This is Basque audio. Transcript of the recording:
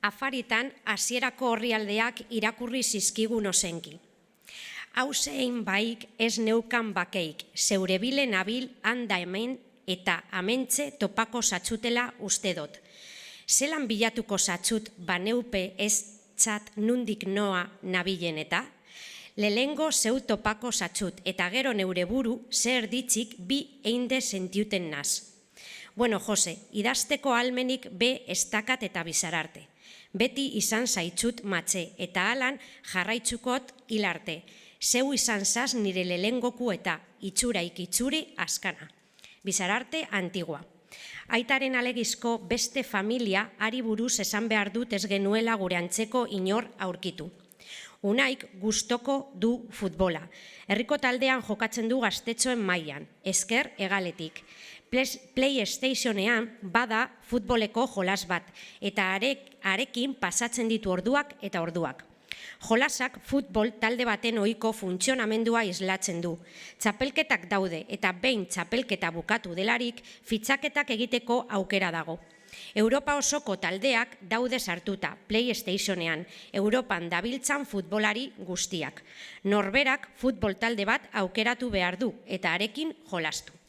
afaritan hasierako orrialdeak irakurri zizkigun ozenki. Hau zein baik ez neukan bakeik, zeure bile nabil handa hemen eta amentxe topako zatxutela uste dut. Zelan bilatuko zatxut baneupe ez txat nundik noa nabilen eta? Lehengo zeu topako zatxut eta gero neure buru zer ditzik bi einde sentiuten naz. Bueno, Jose, idazteko almenik be estakat eta bizararte. Beti izan zaitxut matxe eta alan jarraitzukot hilarte. Zeu izan zaz nire lehengoku eta itxuraik itxuri askana. Bizararte antigua. Aitaren alegizko beste familia ari buruz esan behar dut ez genuela gure antzeko inor aurkitu. Unaik gustoko du futbola. Herriko taldean jokatzen du gaztetxoen mailan, esker egaletik. PlayStationean bada futboleko jolas bat, eta arekin pasatzen ditu orduak eta orduak. Jolasak futbol talde baten ohiko funtzionamendua islatzen du. Txapelketak daude eta behin txapelketa bukatu delarik fitxaketak egiteko aukera dago. Europa osoko taldeak daude sartuta PlayStationean, Europan dabiltzan futbolari guztiak. Norberak futbol talde bat aukeratu behar du eta arekin jolastu.